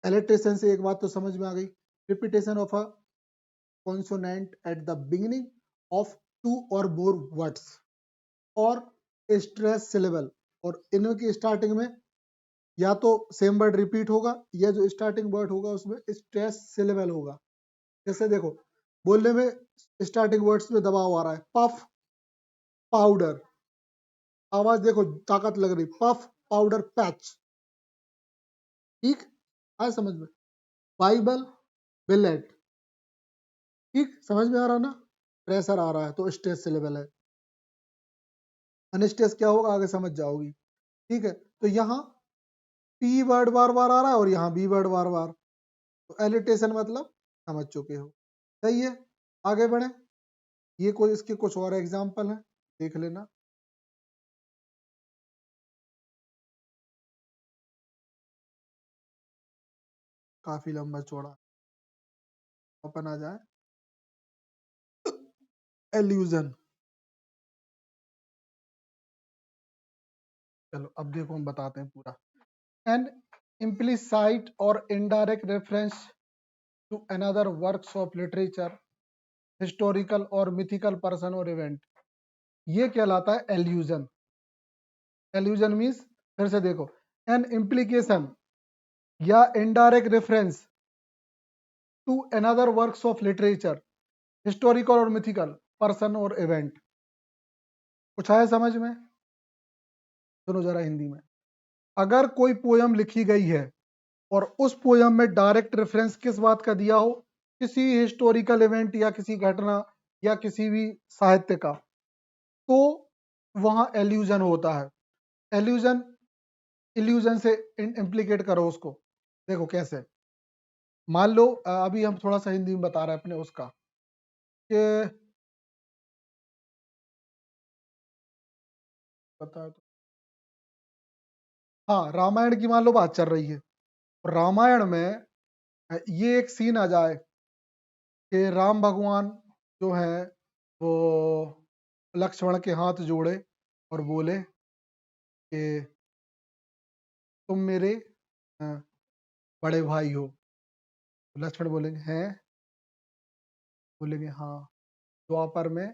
Alliteration से एक बात तो समझ में आ गई, repetition of a consonant at the beginning of two और मोर वर्ड्स और स्ट्रेस सिलेबल, और इनकी स्टार्टिंग में या तो सेम वर्ड रिपीट होगा या जो स्टार्टिंग वर्ड होगा उसमें स्ट्रेस सिलेबल होगा। जैसे देखो बोलने में स्टार्टिंग वर्ड्स में दबाव आ रहा है, पफ पाउडर, आवाज देखो ताकत लग रही, पफ पाउडर पैच, ठीक आया समझ में। बाइबल बिलेट, ठीक समझ में आ रहा ना, प्रेशर आ रहा है तो स्ट्रेस लेवल है, अनस्ट्रेस क्या होगा आगे समझ जाओगी, ठीक है। तो यहाँ पी वर्ड बार बार आ रहा है और यहाँ बी वर्ड बार बार, तो एलिटेशन मतलब समझ चुके हो, सही है। आगे बढ़े, ये कोई इसके कुछ और एग्जाम्पल है, देख लेना। काफी लंबा चौड़ा अपन आ जाए, एल्यूजन। चलो अब देखो हम बताते हैं पूरा। एन इम्प्लिसाइट और indirect reference to another works of literature, historical और मिथिकल पर्सन और इवेंट, ये कहलाता है एल्यूजन। एल्यूजन मीन्स, फिर से देखो, एन इम्प्लीकेशन या indirect reference to another works of literature, historical और मिथिकल पर्सन और इवेंट। कुछ आया समझ में? सुनो जरा हिंदी में। अगर कोई पोयम लिखी गई है और उस पोयम में डायरेक्ट रेफरेंस किस बात का दिया हो, किसी हिस्टोरिकल इवेंट या किसी घटना या किसी भी साहित्य का, तो वहां एल्यूजन होता है। एल्यूजन, इल्यूजन से इम्प्लीकेट करो उसको। देखो कैसे, मान लो अभी हम थोड़ा सा हिंदी में बता रहे हैं अपने उसका कि बता तो, हाँ रामायण की मान लो बात चल रही है, रामायण में ये एक सीन आ जाए कि राम भगवान जो है वो लक्ष्मण के हाथ जोड़े और बोले कि तुम मेरे अ, बड़े भाई हो। लक्ष्मण बोलेंगे हैं, बोलेंगे हाँ, द्वापर में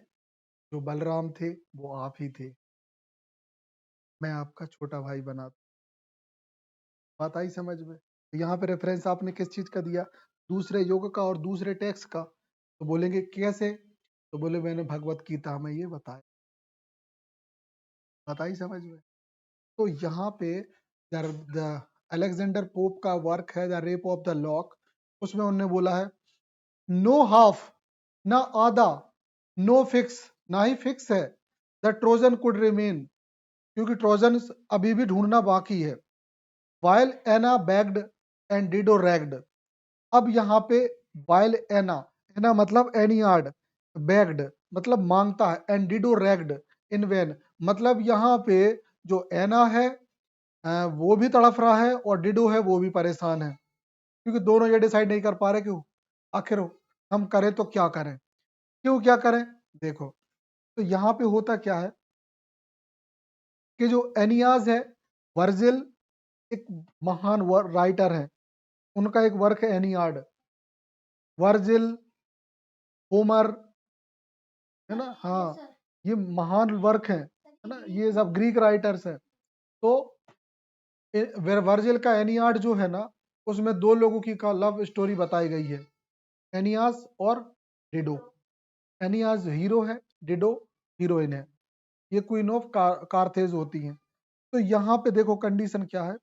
जो बलराम थे वो आप ही थे, मैं आपका छोटा भाई बना। बात आई समझ में? तो यहाँ पे रेफरेंस आपने किस चीज का दिया, दूसरे युग का और दूसरे टेक्स्ट का। तो बोलेंगे कैसे, तो बोले मैंने भगवत गीता में ये बताया। बताई समझ में? तो यहाँ पे द अलेक्जेंडर पोप का वर्क है the rape of the lock, उसमें उन्होंने बोला है नो हाफ, ना आधा, नो फिक्स, ना ही फिक्स है, द ट्रोजन कुड रिमेन, क्योंकि ट्रोजन अभी भी ढूंढना बाकी है। While Anna begged and Dido raged, अब यहाँ पे वाइल एना, एना मतलब एनियार्ड, बैग्ड मतलब मांगता है, and Dido ragged in van, मतलब यहाँ पे जो एना है वो भी तड़फ रहा है और डिडो है वो भी परेशान है, क्योंकि दोनों ये डिसाइड नहीं कर पा रहे क्यों, आखिर हम करें तो क्या करें, क्यों क्या करें। देखो तो यहाँ पे होता क्या है कि जो एनियाज है, वर्जिल एक महान राइटर है, उनका एक वर्क है एनियाड, वर्जिल, होमर, है ना, हाँ ये महान वर्क है ना, ये सब ग्रीक राइटर्स हैं। तो वर्जिल का एनियाड जो है ना, उसमें दो लोगों की का लव स्टोरी बताई गई है, एनियास और डिडो। एनियास हीरो है, डिडो हीरोइन है, ये क्वीन ऑफ कार्थेज होती हैं। तो यहाँ पे देखो कंडीशन क्या है,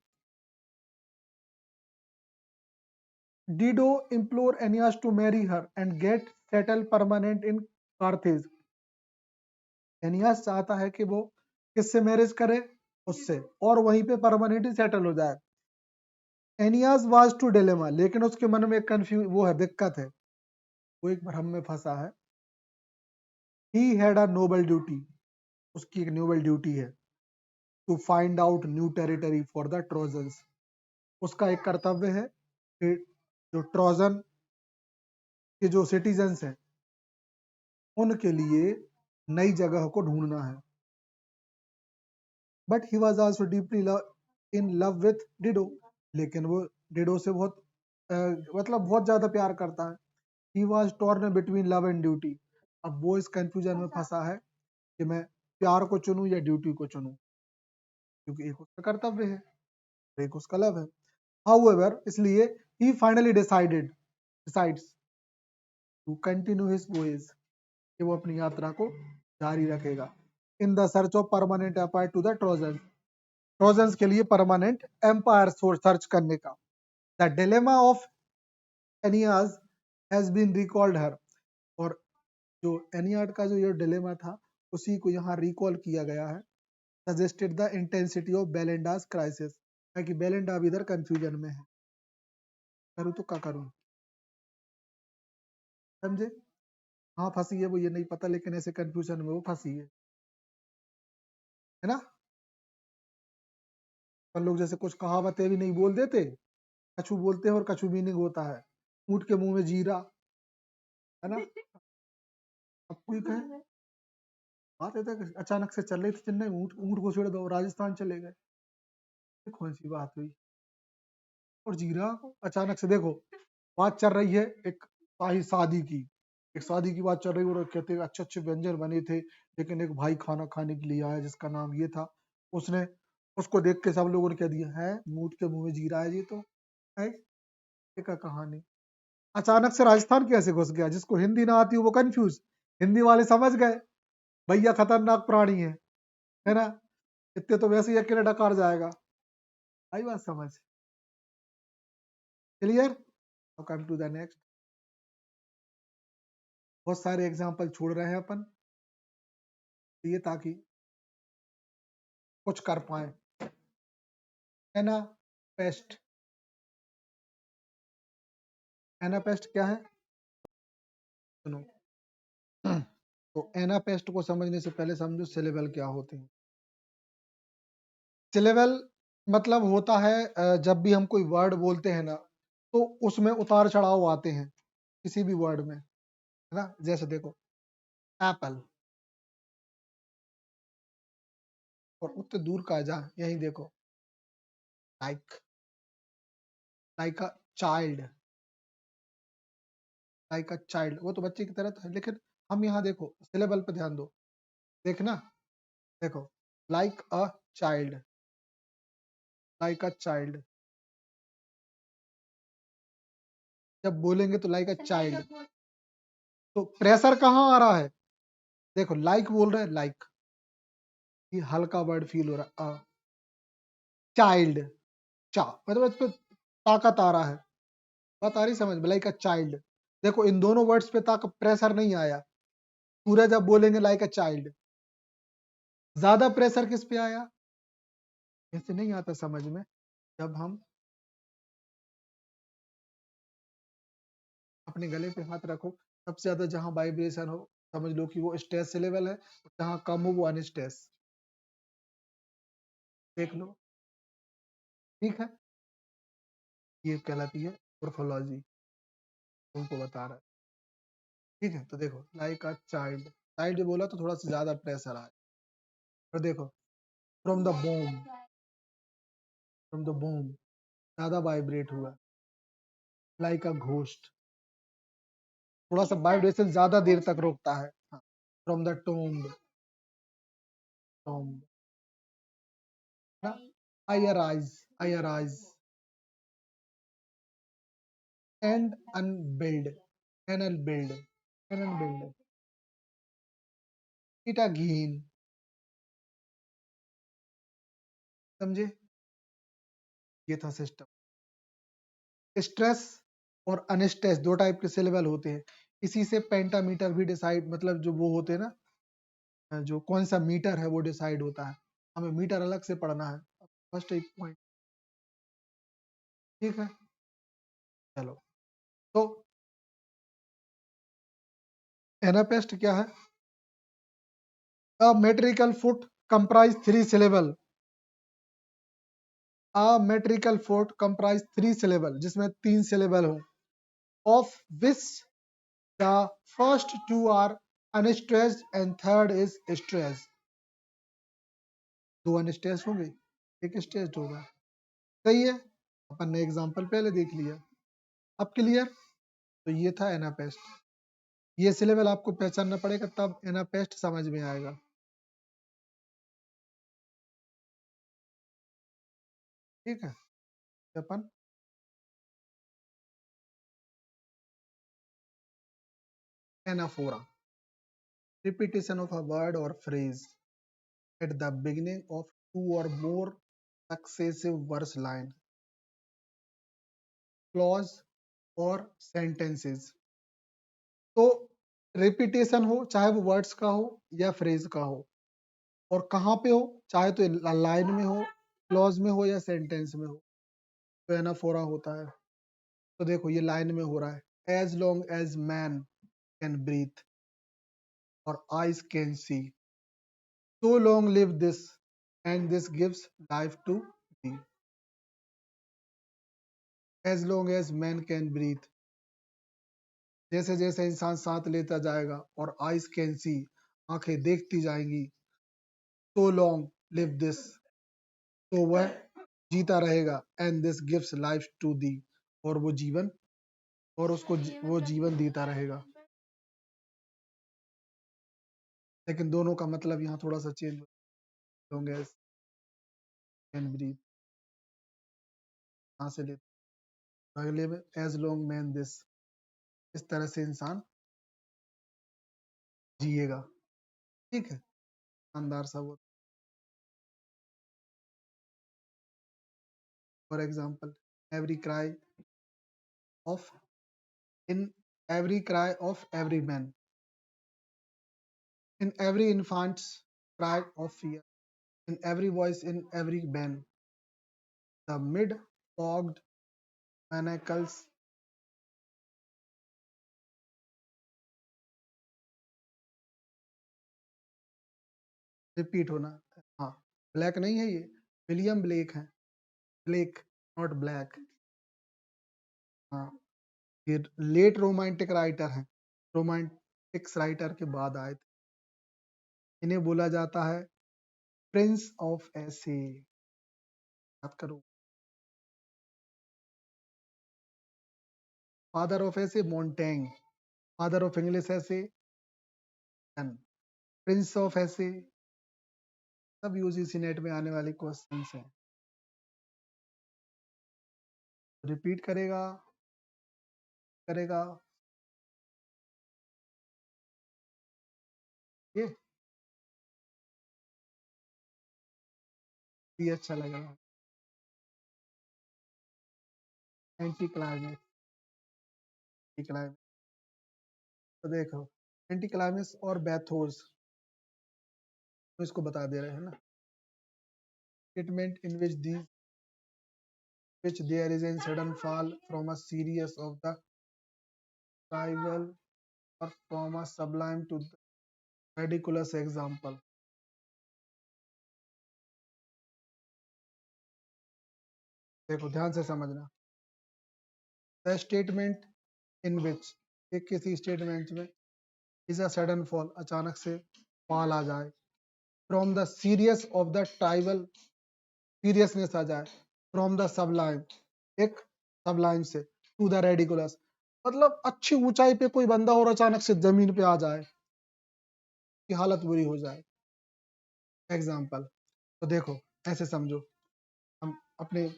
Dido implore Aeneas to marry her and get settle permanent in Carthage. Aeneas चाहता है कि वो किससे मैरिज करे, उससे, और वहीं पे परमानेंटली सेटल हो जाए। एनियास वाज टू डिलेमा, लेकिन उसके मन में एक कंफ्यूज वो है, दिक्कत है, वो एक भ्रम में फंसा है। He had a noble duty, उसकी एक नोबल ड्यूटी है, to find out new territory for the Trojans, उसका एक कर्तव्य है कि जो ट्रोजन के जो सिटीजन्स हैं उनके लिए नई जगह को ढूंढना है। But he was also deeply in love with Dido, लेकिन वो डिडो से बहुत मतलब बहुत ज्यादा प्यार करता है। He was torn between love and duty. अब वो इस कंफ्यूजन में फंसा है कि मैं प्यार को चुनूं या ड्यूटी को चुनूं, क्योंकि एक उसका कर्तव्य है, एक उसका लव है। हाउएवर, इसलिए he finally decides to continue his voyage, कि वो अपनी यात्रा को जारी रखेगा। In the search of permanent empire to the Trojan, Trojans के लिए परमानेंट एम्पायर सर्च करने का। The dilemma of Aeneas has been recalled here, और जो एनियाड का जो ये डिलेमा था उसी को यहाँ रिकॉल किया गया है। Suggested the intensity of Belinda's crisis, है कि बेलेंडा भी इधर कंफ्यूजन में है। करूँ तो क्या करूँ, समझे? हाँ फंसी है वो, ये नहीं पता, लेकिन ऐसे कंफ्यूजन में वो फंसी है ना। पर लोग जैसे कुछ कहावतें भी नहीं बोल देते, कछू बोलते हैं और कछू मीनिंग होता है। ऊँट के मुंह में जीरा, है ना। अब कोई कहे, बात है कि अचानक से चल रही थी चेन्नई, ऊँट ऊँट को छोड़ दो राजस्थान चले गए, ये कौन सी बात हुई। और जीरा अचानक से देखो, बात चल रही है एक शादी की, एक शादी की बात चल रही है, और कहते हैं अच्छे अच्छे व्यंजन बने थे, लेकिन एक भाई खाना खाने के लिए आया जिसका नाम ये था, उसने उसको देख के सब लोगों ने कह दिया है ऊँट के मुंह में जीरा है, ये तो है, ये क्या कहानी। अचानक से राजस्थान कैसे घुस गया, जिसको हिंदी ना आती हो वो कंफ्यूज, हिंदी वाले समझ गए भैया खतरनाक प्राणी है ना, इतने तो वैसे ही अकेले डकार जाएगा। आई बात समझ, clear. Come to the next. बहुत सारे एग्जाम्पल छोड़ रहे हैं अपन, ये ताकि कुछ कर पाए, है ना। पेस्ट, एनापेस्ट क्या है, सुनो। तो एनापेस्ट को समझने से पहले समझो सिलेबल क्या होते हैं। सिलेबल मतलब होता है जब भी हम कोई वर्ड बोलते हैं ना, तो उसमें उतार चढ़ाव आते हैं किसी भी वर्ड में, है ना। जैसे देखो एप्पल, और उतने दूर का जा, यही देखो like, like a child, like a child, वो तो बच्चे की तरह तो है, लेकिन हम यहाँ देखो सिलेबल पे ध्यान दो, देखना, देखो like a child, like a child, जब बोलेंगे तो लाइक अ चाइल्ड, तो प्रेशर कहाँ आ रहा है, देखो लाइक बोल रहे हैं, लाइक, ये हल्का वर्ड फील हो रहा है, चाइल्ड, चा मतलब इस पे ताकत आ रहा है, बात आ रही समझ में, लाइक अ चाइल्ड। देखो इन दोनों वर्ड्स पे ताकत, प्रेशर नहीं आया, पूरा जब बोलेंगे लाइक अ चाइल्ड। ज्यादा प्रेशर किस पे आया, ऐसे नहीं आता समझ में, जब हम अपने गले पे हाथ रखो, सबसे ज्यादा जहां वाइब्रेशन हो, समझ लो कि वो स्ट्रेस से लेवल है, जहां कम हो वो अनस्ट्रेस, देख लो, ठीक है। ये कहलाती है मोर्फोलॉजी, तुमको बता रहा है, ठीक है। तो देखो लाइक अ चाइल्ड, चाइल्ड बोला तो थोड़ा सा ज्यादा प्रेशर आया, और देखो from the bomb, from the bomb ज्यादा वाइब्रेट हुआ, लाइक अ घोस्ट, थोड़ा सा वाइब्रेशन ज्यादा देर तक रोकता है, from the tomb, tomb, I arise, I arise, and unbuild, an unbuild, an unbuild, it again, समझे, ये था सिस्टम। स्ट्रेस और अनस्ट्रेस दो टाइप के सिलेबल होते हैं, इसी से पेंटामीटर भी डिसाइड, मतलब जो वो होते हैं ना, जो कौन सा मीटर है वो डिसाइड होता है, हमें मीटर अलग से पढ़ना है, फर्स्ट एक पॉइंट, ठीक है। चलो, तो एनापेस्ट क्या है, a metrical foot comprise three syllable, a metrical foot comprise three syllable, जिसमें तीन सिलेबल हो, of which the first two are unstressed and third is stressed, दो अनस्ट्रेस्ड होंगे, एक स्ट्रेस्ड होगा, सही है। अपन ने एग्जांपल पहले देख लिया, अब क्लियर? तो ये था एनापेस्ट। ये सिलेबल आपको पहचानना पड़ेगा, तब एनापेस्ट समझ में आएगा। ठीक है, अपन anaphora, repetition of a word or phrase at the beginning of two or more successive verse line, clause और sentences। तो रिपीटेशन हो, चाहे वो वर्ड्स का हो या फ्रेज का हो, और कहाँ पे हो, चाहे तो लाइन में हो, क्लॉज में हो या सेंटेंस में हो, तो एनाफोरा होता है। तो देखो ये लाइन में हो रहा है, as long as man can breathe or eyes can see, so long live this and this gives life to thee, as long as man can breathe। जैसे जैसे इंसान सांस लेता जाएगा और आइज कैन सी, आंखें देखती जाएंगी, so long live this, तो वह जीता रहेगा, and this gives life to thee, और वो जीवन, और उसको वो जीवन देता रहेगा। लेकिन दोनों का मतलब यहाँ थोड़ा सा चेंज हो, long as can breathe, सांस लेता, अगले में as long man this, इस तरह से इंसान जिएगा। ठीक है, शानदार सा वो। For example, every cry of in every cry of every man, in every infant's cry of fear, in every voice, in every man, the mid fogged manacles repeat होना। हाँ, ब्लैक नहीं है ये, विलियम ब्लेक है, black not black. हाँ, ये late romantic writer हैं, Romantics writer के बाद आए थे। इन्हें बोला जाता है प्रिंस ऑफ ऐसे, बात करो। फादर ऑफ ऐसे मोंटेंग, फादर ऑफ इंग्लिश ऐसे प्रिंस ऑफ ऐसे, सब यूजीसी नेट में आने वाले क्वेश्चंस हैं। रिपीट करेगा करेगा ये अच्छा लग रहा है। एंटी क्लाइमेक्स, एंटी क्लाइमेक्स, तो देखो एंटी क्लाइमेक्स और बैथोस, तो इसको बता दे रहे हैं ना, statement in which the which there is a sudden fall from a serious of the trivial or from a sublime to the ridiculous example। देखो ध्यान से समझना, द स्टेटमेंट इन विच, एक किसी स्टेटमेंट में इज अ सडन फॉल, अचानक से fall आ जाए, from the serious of the trivial, seriousness आ जाए, फ्रॉम द सबलाइम, एक सबलाइम से, टू द रेडिकुलस, मतलब अच्छी ऊंचाई पे कोई बंदा और अचानक से जमीन पे आ जाए कि हालत बुरी हो जाए। एग्जाम्पल, तो देखो ऐसे समझो, हम अपने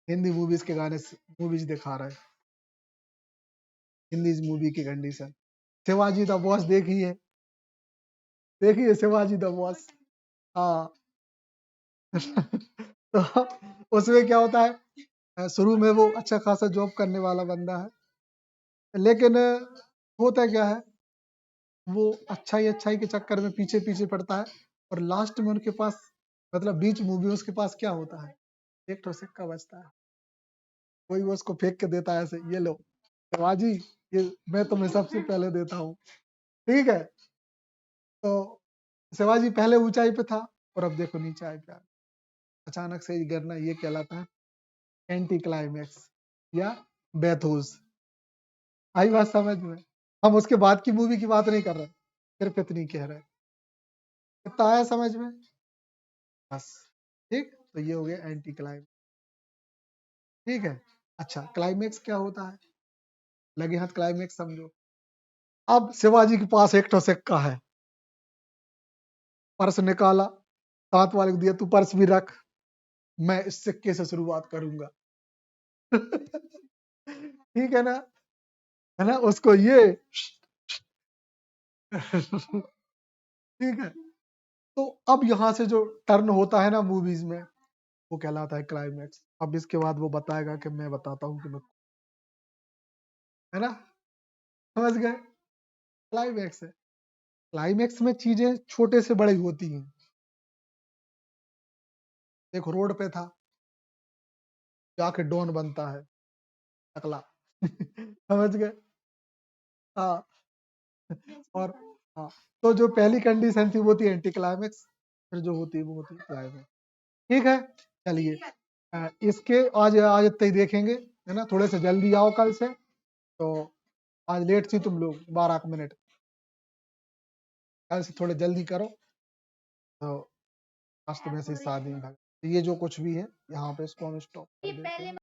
हिंदी मूवीज के गाने, मूवीज दिखा रहे हैं, हिंदी मूवी की कंडीशन, शिवाजी द बॉस देखिए, देखिए शिवाजी द बॉस। हाँ तो उसमें क्या होता है, शुरू में वो अच्छा खासा जॉब करने वाला बंदा है, लेकिन होता क्या है, वो अच्छाई के चक्कर में पीछे पीछे पड़ता है, और लास्ट में उनके पास, मतलब बीच मूवी में उसके पास क्या होता है, एक तो सिक्का बचता है, कोई वो उसको फेंक के देता है ऐसे, ये लो शिवाजी, ये मैं तुम्हें सबसे पहले देता हूँ। ठीक है, तो शिवाजी पहले ऊंचाई पे था और अब देखो नीचे आ गया, अचानक से गिरना, ये कहलाता है एंटी क्लाइमैक्स या बेथोस। आई बात समझ में? हम उसके बाद की मूवी की बात नहीं कर रहे, सिर्फ इतनी कह रहे, कितना आया समझ में? बस, ठीक, तो ये हो गया एंटी क्लाइमैक्स। ठीक है, अच्छा क्लाइमैक्स क्या होता है? लगे हाथ क्लाइमेक्स समझो। अब शिवाजी के पास एक ठो सिक्का है, पर्स निकाला, साथ वाले को दिया, तू पर्स भी रख, मैं इस सिक्के से शुरुआत करूंगा। ठीक है ना, है ना, उसको ये ठीक है। तो अब यहाँ से जो टर्न होता है ना मूवीज में, वो कहलाता है क्लाइमेक्स। अब इसके बाद वो बताएगा कि मैं बताता हूँ कि मैं, है ना, समझ गए, क्लाइमेक्स है। क्लाइमेक्स में चीजें छोटे से बड़ी होती हैं। एक रोड पे था, जाके डॉन बनता है टकला। समझ गए, हाँ। और हाँ, तो जो पहली कंडीशन थी वो थी एंटी क्लाइमेक्स, फिर जो होती है वो होती है क्लाइमेक्स। ठीक है, चलिए, इसके आज आज इतना ही देखेंगे, है ना। थोड़े से जल्दी आओ कल से, तो आज लेट थी तुम लोग 12 मिनट, कल से थोड़े जल्दी करो। तो आज तो वैसे ही शादी में ये जो कुछ भी है यहाँ पे इसको हम स्टॉप कर देते हैं।